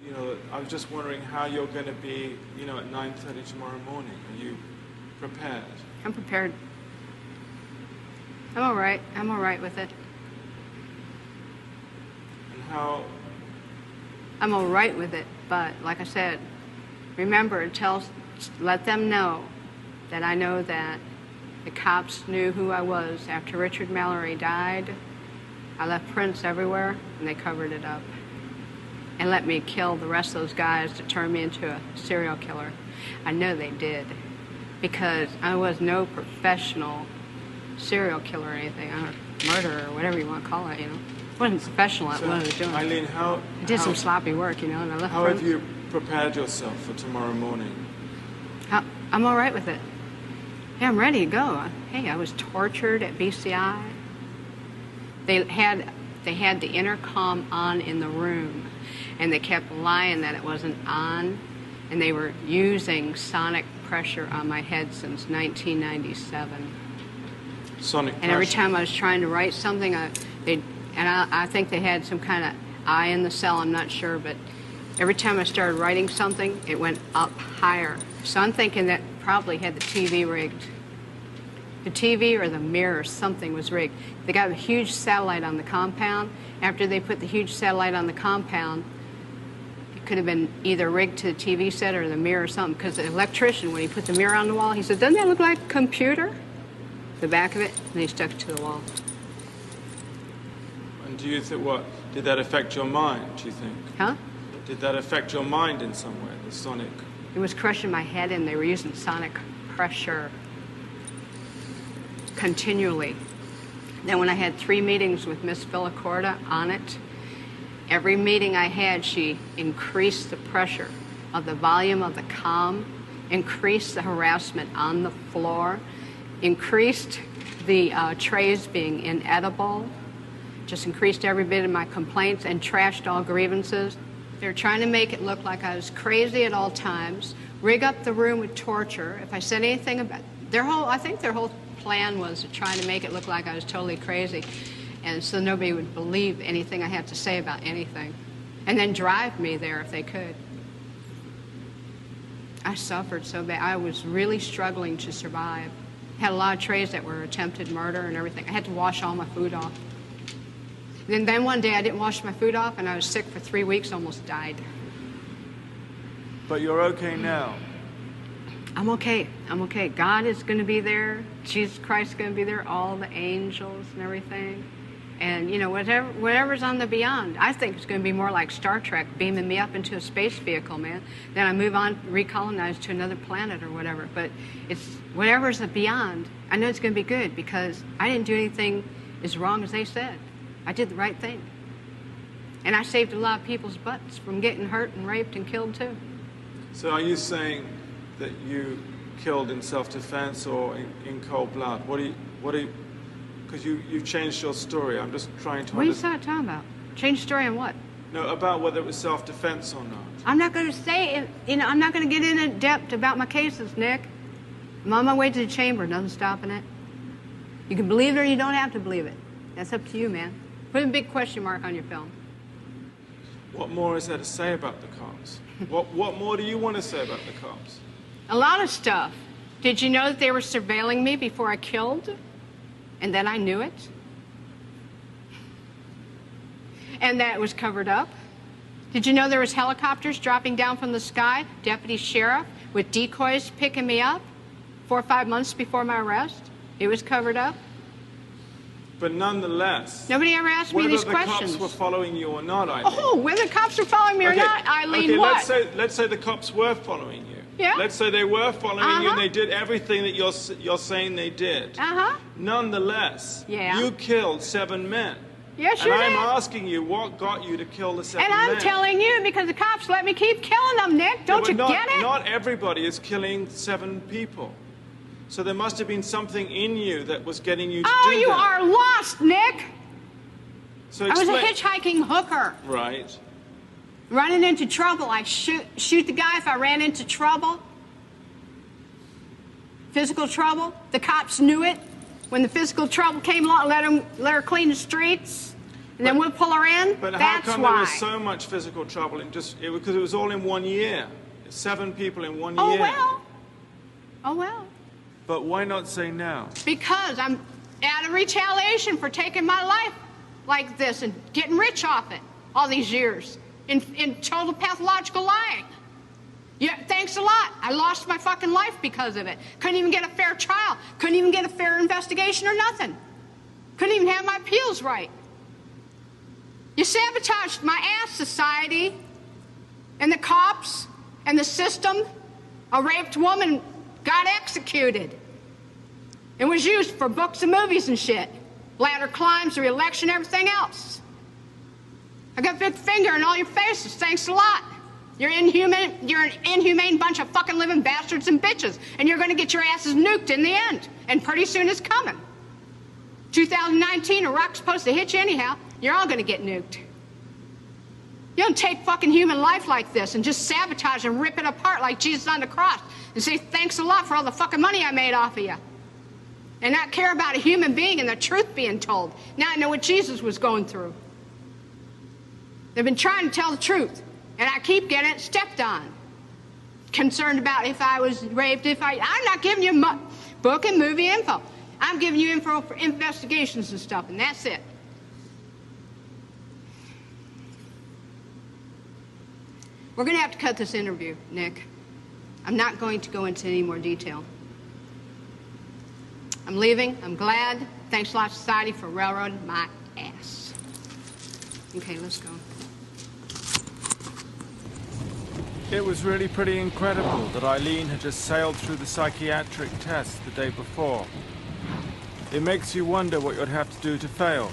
You know, I was just wondering how you're going to be, you know, at 9:30 tomorrow morning. Are you prepared? I'm prepared. I'm all right. I'm all right with it. And how? I'm all right with it, but like I said, remember, let them know that I know that the cops knew who I was after Richard Mallory died. I left prints everywhere, and they covered it up. And let me kill the rest of those guys to turn me into a serial killer. I know they did, because I was no professional serial killer or anything, or murderer, or whatever you want to call it, you know. I wasn't professional at what I was doing. Eileen, I did some sloppy work, you know, and I left How prints. have you prepared yourself for tomorrow morning? I'm all right with it. Yeah, I'm ready to go. Hey, I was tortured at BCI. They had the intercom on in the room, and they kept lying that it wasn't on, and they were using sonic pressure on my head since 1997. Sonic pressure. And every time I was trying to write something, I think they had some kind of eye in the cell, I'm not sure, but every time I started writing something, it went up higher. So I'm thinking that probably had the TV rigged. The TV or the mirror, something was rigged. They got a huge satellite on the compound. After they put the huge satellite on the compound, it could have been either rigged to the TV set or the mirror or something, because the electrician, when he put the mirror on the wall, he said, doesn't that look like a computer? The back of it, and he stuck it to the wall. And do you think, what, did that affect your mind, do you think? Huh? Did that affect your mind in some way, the sonic? It was crushing my head, and they were using sonic pressure continually. Then when I had 3 meetings with Miss Villacorta on it, every meeting I had, she increased the pressure of the volume of the comm, increased the harassment on the floor, increased the trays being inedible, just increased every bit of my complaints, and trashed all grievances. They're trying to make it look like I was crazy at all times, rig up the room with torture. If I said anything about I think their whole plan was to try to make it look like I was totally crazy, and so nobody would believe anything I had to say about anything, and then drive me there if they could. I suffered so bad. I was really struggling to survive. Had a lot of trays that were attempted murder and everything. I had to wash all my food off. Then one day I didn't wash my food off, and I was sick for 3 weeks, almost died. But you're okay now? I'm okay. I'm okay. God is going to be there. Jesus Christ is going to be there. All the angels and everything. And, you know, whatever's on the beyond. I think it's going to be more like Star Trek, beaming me up into a space vehicle, man. Then I move on, recolonize to another planet or whatever. But it's whatever's the beyond. I know it's going to be good, because I didn't do anything as wrong as they said. I did the right thing. And I saved a lot of people's butts from getting hurt and raped and killed, too. So are you saying that you killed in self-defense or in cold blood? What do you, because you've changed your story. I'm just trying to What are you talking about? Change story on what? No, about whether it was self-defense or not. I'm not going to say it, you know, I'm not going to get in depth about my cases, Nick. I'm on my way to the chamber, nothing stopping it. You can believe it or you don't have to believe it. That's up to you, man. Put a big question mark on your film. What more is there to say about the cops? What more do you want to say about the cops? A lot of stuff. Did you know that they were surveilling me before I killed? And then I knew it? And that it was covered up? Did you know there was helicopters dropping down from the sky, deputy sheriff, with decoys picking me up 4 or 5 months before my arrest? It was covered up? But nonetheless, nobody ever asked me these questions. Whether the cops were following you or not, Eileen. Oh, whether the cops were following me or not, Eileen, okay, what? Let's say the cops were following you. Yeah. Let's say they were following you and they did everything that you're saying they did. Nonetheless, you killed 7 men. Yes, you did. And I'm asking you, what got you to kill the 7 men? And I'm telling you, because the cops let me keep killing them, Nick. Don't you get it? Not everybody is killing 7 people. So there must have been something in you that was getting you to do that. Oh, you are lost, Nick. So I was a hitchhiking hooker. Right. Running into trouble. I shoot the guy if I ran into trouble. Physical trouble. The cops knew it. When the physical trouble came along, let her clean the streets. And then we'll pull her in? But That's how come why. there was so much physical trouble in because it was all in 1 year. 7 people in 1 year. Oh, well. Oh, well. But why not say now? Because I'm out of retaliation for taking my life like this and getting rich off it all these years in total pathological lying. Yeah, thanks a lot. I lost my fucking life because of it. Couldn't even get a fair trial. Couldn't even get a fair investigation or nothing. Couldn't even have my appeals right. You sabotaged my ass, society, and the cops, and the system. A raped woman got executed. It was used for books and movies and shit. Ladder climbs, the re-election, everything else. I got a big finger in all your faces. Thanks a lot. You're an inhumane bunch of fucking living bastards and bitches, and you're gonna get your asses nuked in the end. And pretty soon it's coming. 2019, a rock's supposed to hit you anyhow. You're all gonna get nuked. You don't take fucking human life like this and just sabotage and rip it apart like Jesus on the cross and say thanks a lot for all the fucking money I made off of you. And not care about a human being and the truth being told. Now I know what Jesus was going through. They've been trying to tell the truth, and I keep getting it stepped on. Concerned about if I was raped, I'm not giving you book and movie info. I'm giving you info for investigations and stuff, and that's it. We're going to have to cut this interview, Nick. I'm not going to go into any more detail. I'm leaving. I'm glad. Thanks a lot, society, for railroading my ass. Okay, let's go. It was really pretty incredible that Aileen had just sailed through the psychiatric test the day before. It makes you wonder what you'd have to do to fail.